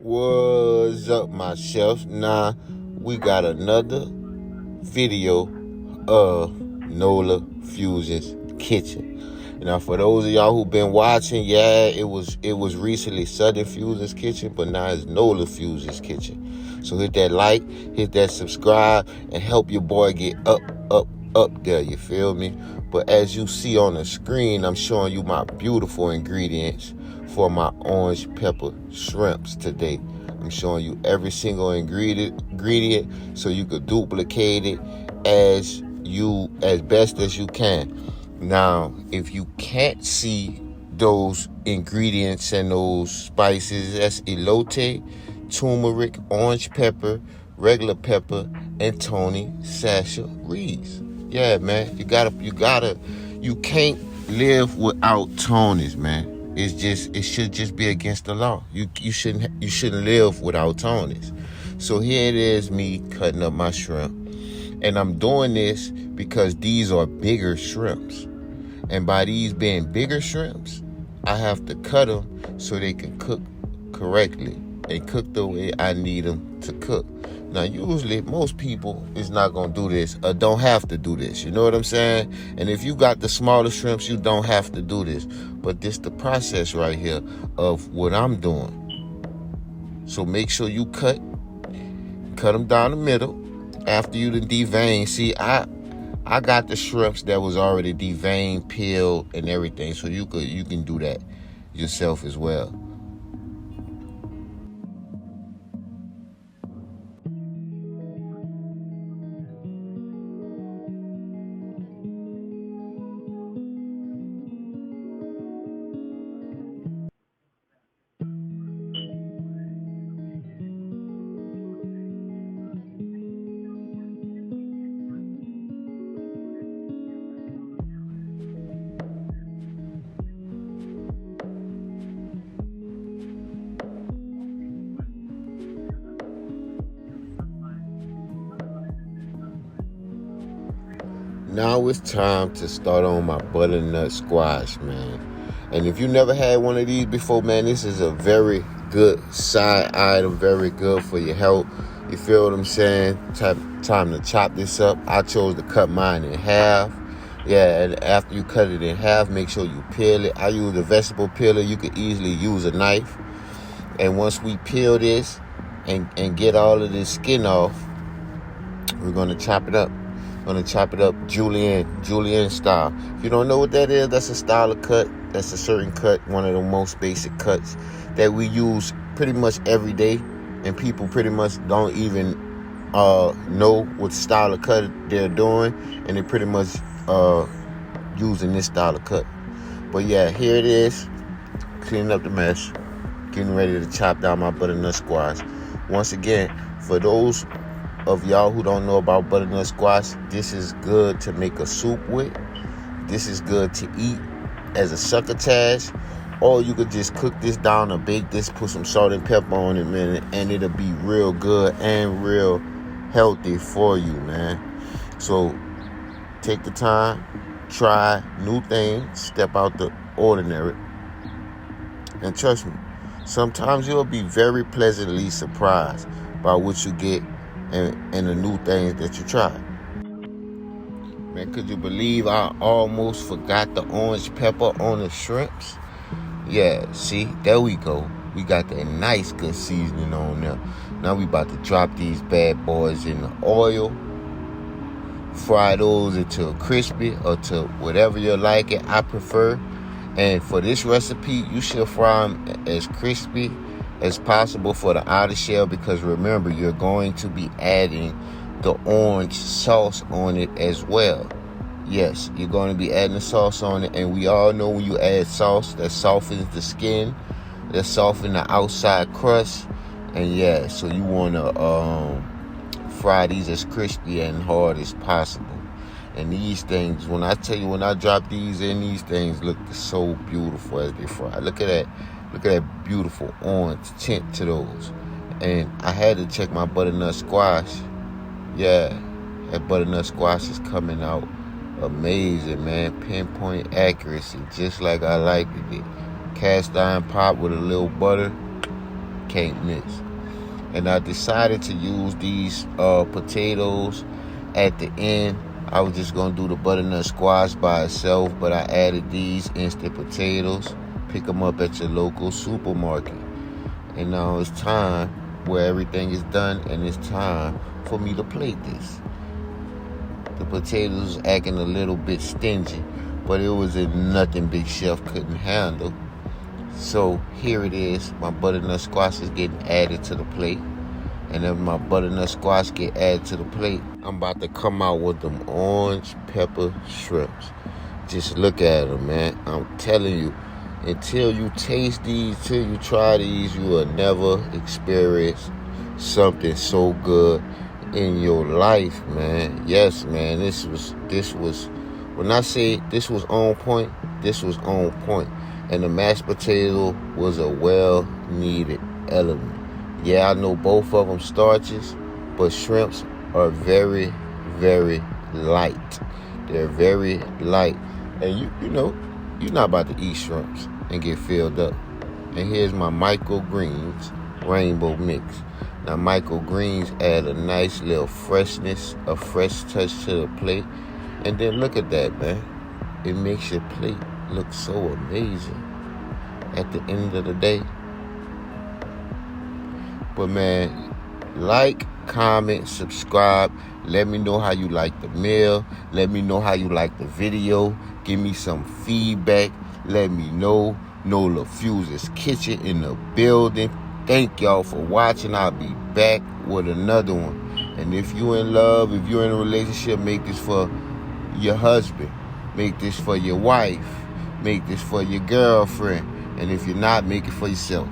What's up, my chefs? Now, we got another video of Nola Fusion's kitchen. Now, for those of y'all who've been watching, yeah, it was recently Southern Fusion's kitchen, but now it's Nola Fusion's kitchen. So hit that like, hit that subscribe, and help your boy get up there, you feel me? But as you see on the screen, I'm showing you my beautiful ingredients for my orange pepper shrimps today. I'm showing you every single ingredient so you could duplicate it as best as you can. Now, if you can't see those ingredients and those spices, that's elote, turmeric, orange pepper, regular pepper, and Tony Chachere's. Yeah, man, you can't live without Tony's, man. It should just be against the law. You shouldn't live without Tony's. So here it is, me cutting up my shrimp. And I'm doing this because these are bigger shrimps. And by these being bigger shrimps, I have to cut them so they can cook correctly and cook the way I need them to cook. Now, usually, most people is not going to do this or don't have to do this. You know what I'm saying? And if you got the smaller shrimps, you don't have to do this. But this the process right here of what I'm doing. So make sure you cut them down the middle after you done devein. See, I got the shrimps that was already deveined, peeled, and everything. So you can do that yourself as well. Now it's time to start on my butternut squash, man. And if you never had one of these before, man, this is a very good side item, very good for your health. You feel what I'm saying? Time to chop this up. I chose to cut mine in half. Yeah, and after you cut it in half, make sure you peel it. I use a vegetable peeler. You could easily use a knife. And once we peel this and get all of this skin off, we're going to chop it up. Gonna chop it up julienne style. If you don't know what that is, that's a style of cut. That's a certain cut, one of the most basic cuts that we use pretty much every day, and people pretty much don't even know what style of cut they're doing, and they pretty much using this style of cut. But yeah, here it is, cleaning up the mess, getting ready to chop down my butternut squash. Once again, for those of y'all who don't know about butternut squash, this is good to make a soup with. This is good to eat as a succotash, or you could just cook this down or bake this, put some salt and pepper on it, man, and it'll be real good and real healthy for you, man. So take the time, try new things, step out the ordinary, and trust me, sometimes you'll be very pleasantly surprised by what you get and the new things that you try. Man, could you believe I almost forgot the orange pepper on the shrimps? Yeah, see, there we go. We got that nice good seasoning on there. Now we about to drop these bad boys in the oil. Fry those until crispy or to whatever you like it. I prefer. And for this recipe, you should fry them as crispy as possible for the outer shell, because remember, you're going to be adding the orange sauce on it as well. Yes, you're going to be adding the sauce on it, and we all know when you add sauce, that softens the skin, that softens the outside crust. And yeah, so you want to fry these as crispy and hard as possible. And these things, when I tell you, when I drop these in, these things look so beautiful as they fry. Look at that. Look at that beautiful orange tint to those. And I had to check my butternut squash. Yeah, that butternut squash is coming out amazing, man. Pinpoint accuracy, just like I liked it. Cast iron pot with a little butter. can't miss. And I decided to use these potatoes at the end. I was just going to do the butternut squash by itself, but I added these instant potatoes. Pick them up at your local supermarket. And now it's time where everything is done, and it's time for me to plate this. The potatoes acting a little bit stingy, but it was nothing Big Chef couldn't handle. So here it is. My butternut squash is getting added to the plate. And if my butternut squash get added to the plate, I'm about to come out with them orange pepper shrimps. Just look at them, man. I'm telling you, until you taste these, till you try these, you will never experience something so good in your life, man. Yes, man. This was. When I say this was on point, this was on point. And the mashed potato was a well-needed element. Yeah, I know both of them starches, but shrimps are very, very light. They're very light. And you know, you're not about to eat shrimps and get filled up. And here's my microgreens rainbow mix. Now, microgreens add a nice little freshness, a fresh touch to the plate. And then look at that, man. It makes your plate look so amazing at the end of the day. But, man, like, comment, subscribe. Let me know how you like the meal. Let me know how you like the video. Give me some feedback. Let me know. No LaFuse's Kitchen in the building. Thank y'all for watching. I'll be back with another one. And if you're in love, if you're in a relationship, make this for your husband. Make this for your wife. Make this for your girlfriend. And if you're not, make it for yourself.